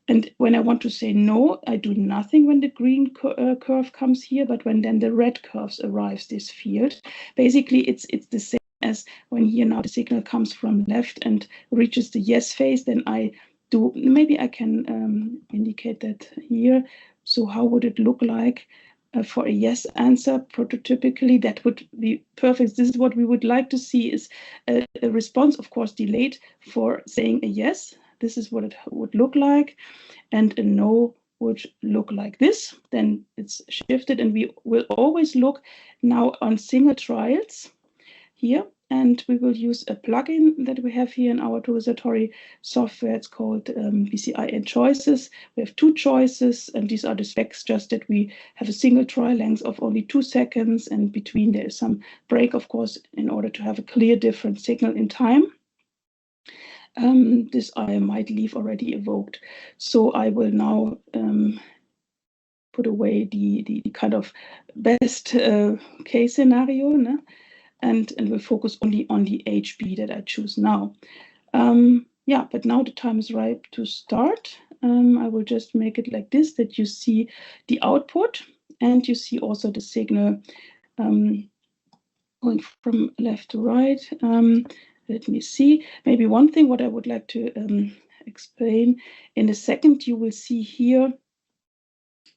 And when I want to say no, I do nothing when the green curve comes here, but when then the red curve arrives this field, basically it's the same as when here now the signal comes from left and reaches the yes phase, then I do, maybe I can indicate that here. So how would it look like for a yes answer? Prototypically, that would be perfect. This is what we would like to see, is a response, of course, delayed for saying a yes. This is what it would look like. And a no would look like this. Then it's shifted, and we will always look now on single trials here, and we will use a plugin that we have here in our Turbo Satori software. It's called BCI and Choices. We have 2 choices, and these are the specs, just that we have a single trial length of only 2 seconds, and between there is some break, of course, in order to have a clear different signal in time. This I might leave already evoked. So I will now put away the kind of best case scenario, no? And we'll focus only on the HB that I choose now. Yeah, but now the time is ripe to start. I will just make it like this, that you see the output, and you see also the signal going from left to right. Let me see. Maybe one thing what I would like to explain. In a second, you will see here.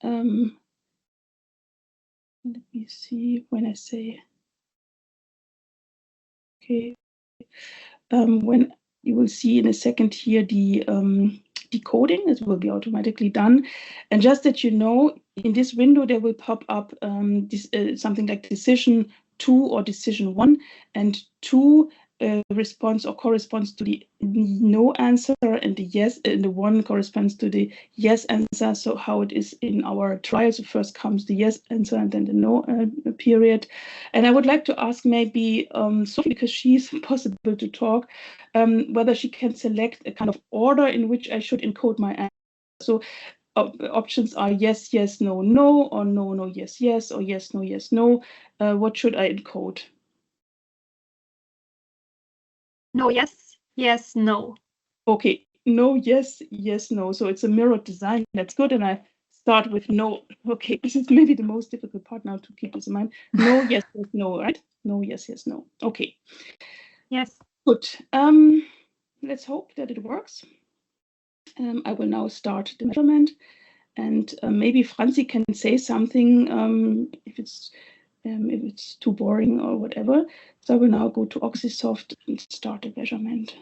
Let me see when I say. Okay. When you will see in a second here the decoding. It will be automatically done. And just that you know, in this window, there will pop up something like decision 2 or decision 1, and 2 responds or corresponds to the no answer, and the yes, and the 1 corresponds to the yes answer. So how it is in our trial. So first comes the yes answer and then the no period. And I would like to ask maybe Sophie, because she's possible to talk, whether she can select a kind of order in which I should encode my answer. So options are yes, yes, no, no, or no, no, yes, yes, or yes, no, yes, no. What should I encode? No, yes, yes, no. Okay, no, yes, yes, no. So it's a mirrored design. That's good. And I start with no. Okay, this is maybe the most difficult part now to keep this in mind. No, yes, yes, no, right? No, yes, yes, no. Okay. Yes. Good. Let's hope that it works. I will now start the measurement. And maybe Franzi can say something if it's too boring or whatever. So I will now go to OxySoft and start the measurement.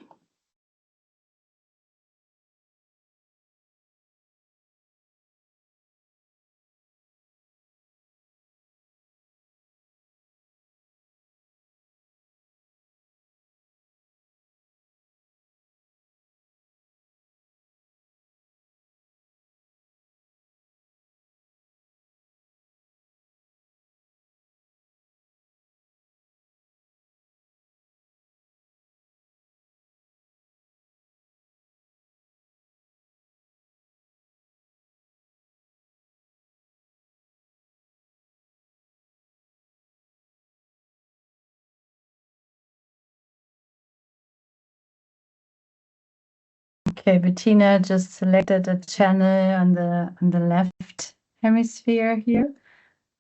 Okay, Bettina just selected a channel on the left hemisphere here.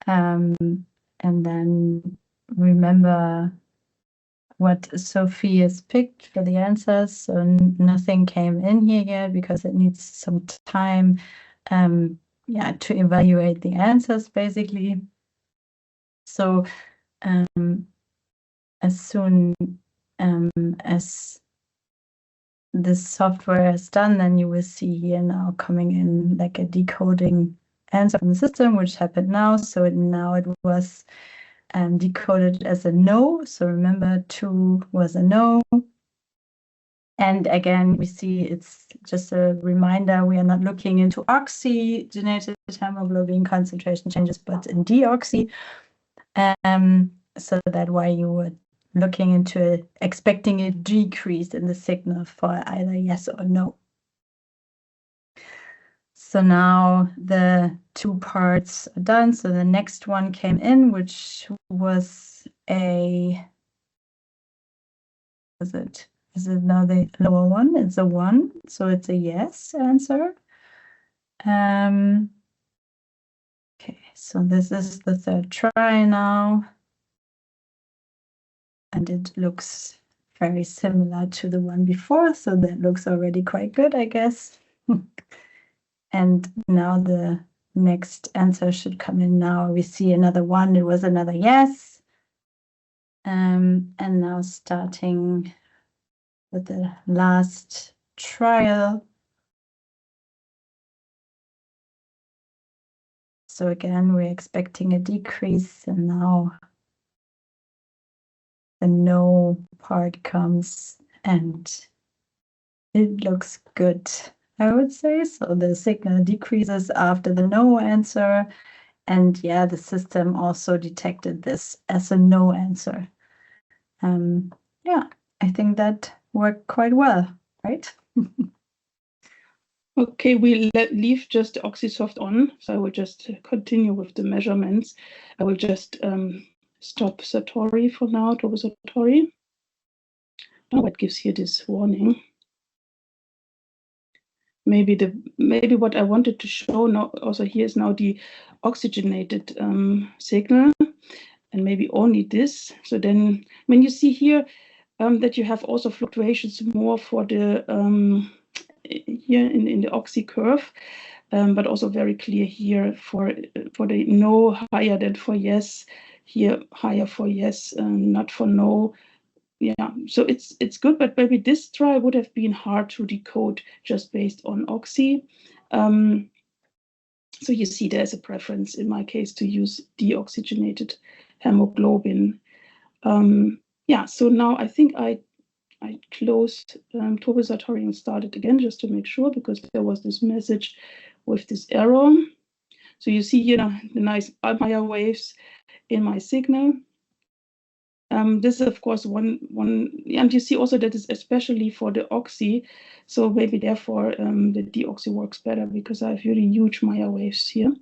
And then remember what Sophie has picked for the answers. So nothing came in here yet because it needs some time to evaluate the answers basically. So as soon as this software is done, then you will see here now coming in like a decoding answer from the system, which happened now. So now it was decoded as a no. So remember, 2 was a no. And again, we see it's just a reminder, we are not looking into oxygenated hemoglobin concentration changes, but in deoxy. So that's why you were looking into expecting a decrease in the signal for either yes or no. So now the 2 parts are done. So the next one came in, which was is it now the lower one? It's a 1, so it's a yes answer. Okay, so this is the 3rd try now. And it looks very similar to the one before, so that looks already quite good, I guess. And now the next answer should come in now. We see another 1, it was another yes. And now starting with the last trial. So again, we're expecting a decrease, and now the no part comes, and it looks good, I would say. So the signal decreases after the no answer, and yeah, the system also detected this as a no answer. Yeah, I think that worked quite well, right? Okay, we leave just OxySoft on, so I will just continue with the measurements. I will just stop Satori for now, Tobo Satori. Now it gives here this warning. Maybe what I wanted to show now also here is now the oxygenated signal, and maybe only this. So then when you see here that you have also fluctuations more for the here in the oxy curve, but also very clear here for the no higher than for yes, here higher for yes, not for no. Yeah, So it's good, but maybe this trial would have been hard to decode just based on oxy. So you see there's a preference in my case to use deoxygenated hemoglobin. Yeah, so now I think I closed turbosatory and started again just to make sure, because there was this message with this error. So you see here the nice Almayer waves in my signal. This is of course one, and you see also that is especially for the oxy. So maybe therefore the deoxy works better, because I have really huge Meyer waves here.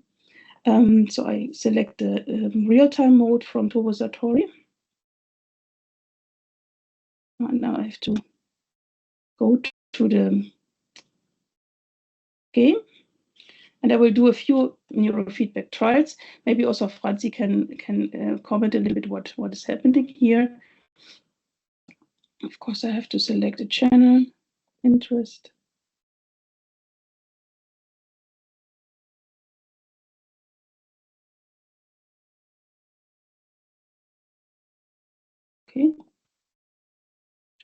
So I select the real-time mode from turbosatory. And now I have to go to the game. And I will do a few neurofeedback trials. Maybe also Franzi can comment a little bit what is happening here. Of course, I have to select a channel, interest. Okay.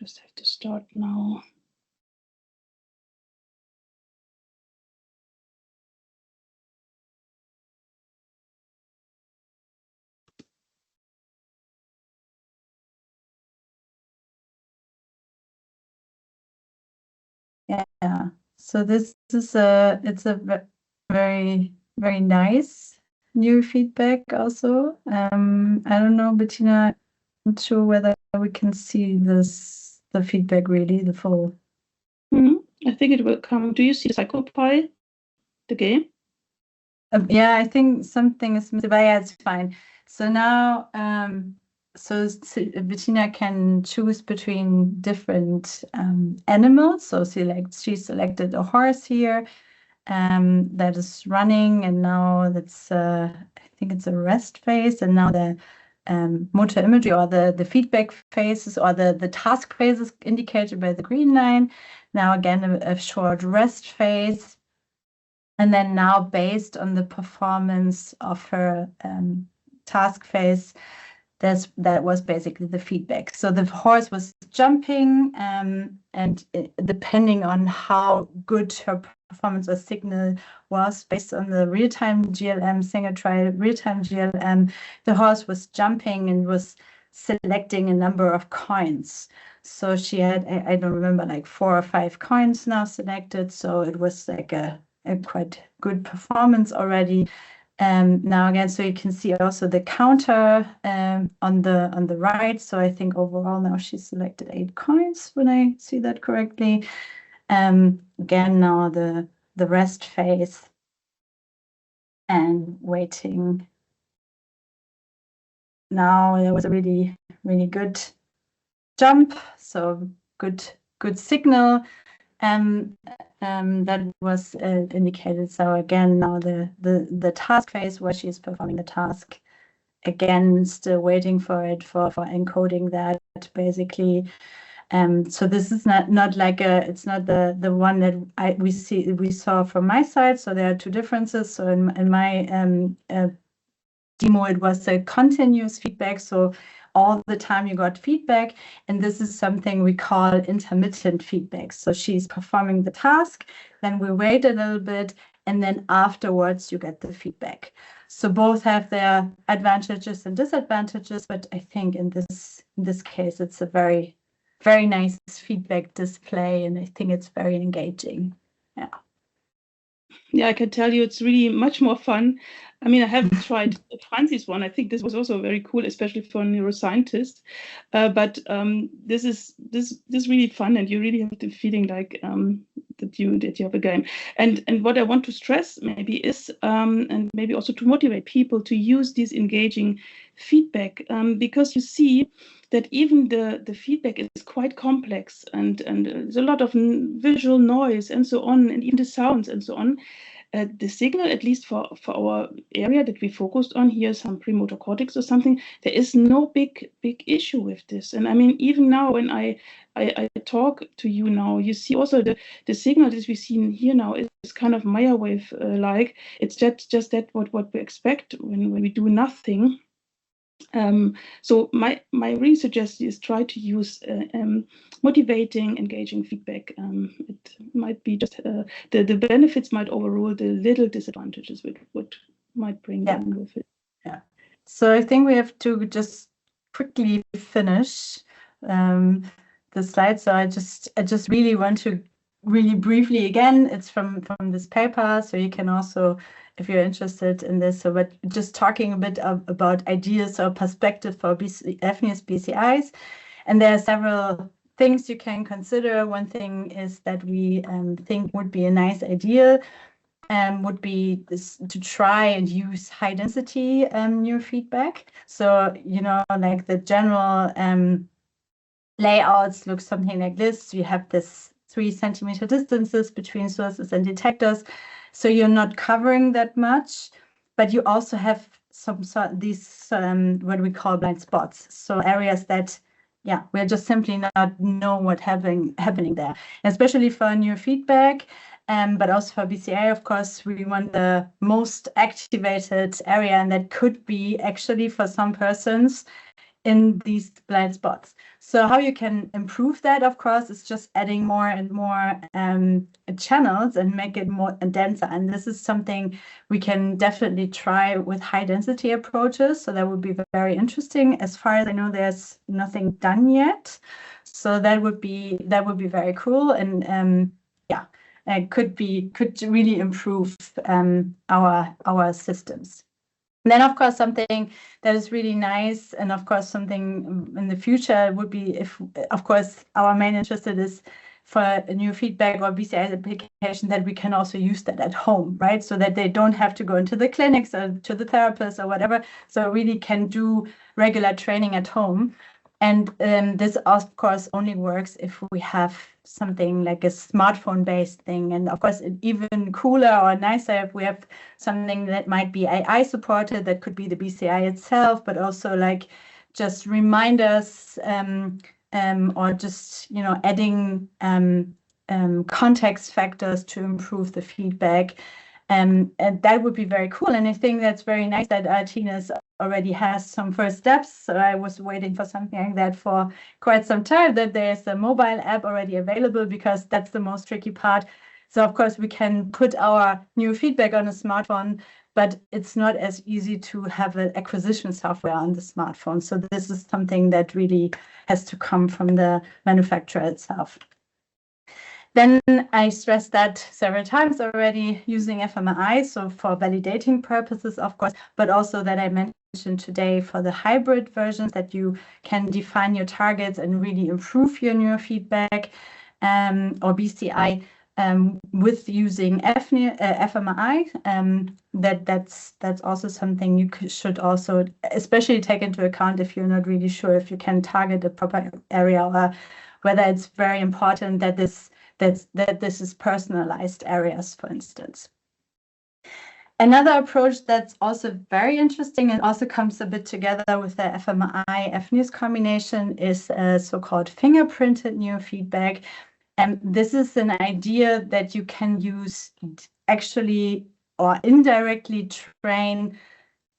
Just have to start now. Yeah, so this is it's a very, very nice new feedback also. I don't know, Bettina, I'm not sure whether we can see the feedback really, the full. I think it will come. Do you see PsychoPy, the game? Yeah, I think something is missing, but yeah, it's fine. So now, so Bettina can choose between different animals. So she selected a horse here that is running, and now that's I think it's a rest phase, and now the motor imagery or the feedback phases or the task phases indicated by the green line. Now again a short rest phase. And then now, based on the performance of her task phase, that was basically the feedback. So the horse was jumping, and depending on how good her performance or signal was, based on the real-time GLM, single trial real-time GLM, the horse was jumping and was selecting a number of coins. So she had, I don't remember, like 4 or 5 coins now selected. So it was like a quite good performance already. Now again, so you can see also the counter on the right. So I think overall now she selected 8 coins, when I see that correctly. Again, now the rest phase and waiting. Now there was a really, really good jump, so good signal. That was indicated. So again, now the task phase where she's performing the task, again still waiting for it for encoding that basically. So this is not like it's not the one that we saw from my side. So there are 2 differences. So in my demo, it was a continuous feedback. So all the time you got feedback, and this is something we call intermittent feedback. So she's performing the task, then we wait a little bit, and then afterwards you get the feedback. So both have their advantages and disadvantages, but I think in this case it's a very, very nice feedback display, and I think it's very engaging. Yeah, I can tell you it's really much more fun. I mean, I haven't tried Franzi's one. I think this was also very cool, especially for a neuroscientist. But this is really fun, and you really have the feeling like that you have a game. And what I want to stress maybe is, and maybe also to motivate people to use this engaging feedback, because you see that even the feedback is quite complex, and there's a lot of visual noise and so on, and even the sounds and so on. The signal, at least for our area that we focused on here, some premotor cortex or something, there is no big issue with this. And I mean, even now when I talk to you now, you see also the signal that we see here now is kind of Meyer wave like. It's just that what we expect when we do nothing. So my real suggestion is try to use motivating, engaging feedback. It might be just the benefits might overrule the little disadvantages what might bring them with it. Yeah. So I think we have to just quickly finish the slide. So I just really want to really briefly, again, it's from this paper, so you can also, if you're interested in this, so but just talking a bit about ideas or perspective for fNIRS-BCIs. And there are several things you can consider. One thing is that we think would be a nice idea would be this, to try and use high density neurofeedback. So, you know, like the general layouts look something like this. You have this 3 centimeter distances between sources and detectors. So you're not covering that much, but you also have some these what we call blind spots. So areas that, yeah, we're just simply not know what happening there, especially for neurofeedback. But also for BCI, of course, we want the most activated area, and that could be actually for some persons in these blind spots. So how you can improve that, of course, is just adding more and more channels and make it more denser. And this is something we can definitely try with high density approaches. So that would be very interesting. As far as I know, there's nothing done yet. So that would be very cool. And could really improve our systems. And then, of course, something that is really nice, and of course, something in the future would be if, of course, our main interest is for a neurofeedback or BCI application, that we can also use that at home, right? So that they don't have to go into the clinics or to the therapist or whatever. So really can do regular training at home. And this, of course, only works if we have something like a smartphone-based thing. And of course, even cooler or nicer if we have something that might be AI supported, that could be the BCI itself, but also like just reminders or just, you know, adding context factors to improve the feedback. And that would be very cool. And I think that's very nice that Artinis already has some first steps. So I was waiting for something like that for quite some time, that there's a mobile app already available, because that's the most tricky part. So of course we can put our neurofeedback on a smartphone, but it's not as easy to have an acquisition software on the smartphone. So this is something that really has to come from the manufacturer itself. Then I stressed that several times already, using fMRI, so for validating purposes, of course, but also that I mentioned today for the hybrid versions, that you can define your targets and really improve your neurofeedback or BCI with using fMRI. That's also something you should also especially take into account if you're not really sure if you can target a proper area, or whether it's very important that this is personalized areas, for instance. Another approach that's also very interesting and also comes a bit together with the fMRI-fNIRS combination is so-called fingerprinted neurofeedback. And this is an idea that you can use actually or indirectly train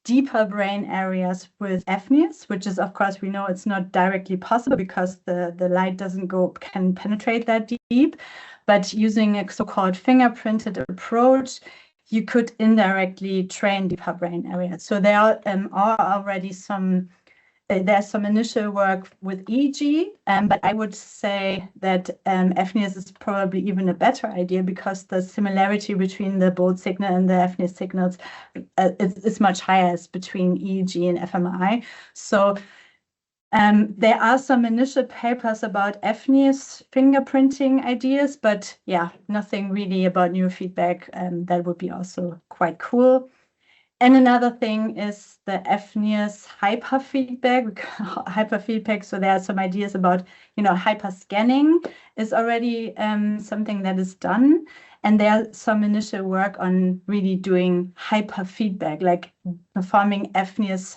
deeper brain areas with fNIRS, which is, of course, we know it's not directly possible because the light can penetrate that deep. But using a so-called fingerprinted approach, you could indirectly train deeper brain areas. So there are already there's some initial work with EEG, but I would say that fNIRS is probably even a better idea, because the similarity between the bold signal and the fNIRS signals is much higher as between EEG and fMRI. So there are some initial papers about fNIRS fingerprinting ideas, but yeah, nothing really about neurofeedback. That would be also quite cool. And another thing is the fNIRS hyperfeedback. So there are some ideas about, you know, hyperscanning is already something that is done. And there's some initial work on really doing hyperfeedback, like performing fNIRS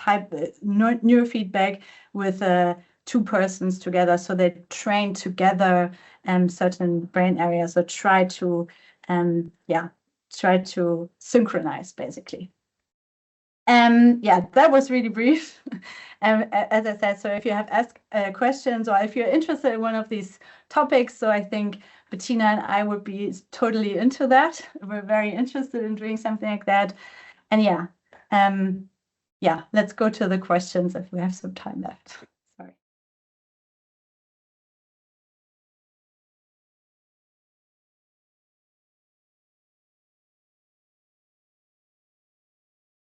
neurofeedback with 2 persons together. So they train together certain brain areas, or try to synchronize, basically. Yeah, that was really brief. As I said, so if you have asked questions or if you're interested in one of these topics, so I think Bettina and I would be totally into that. We're very interested in doing something like that. And yeah, let's go to the questions if we have some time left.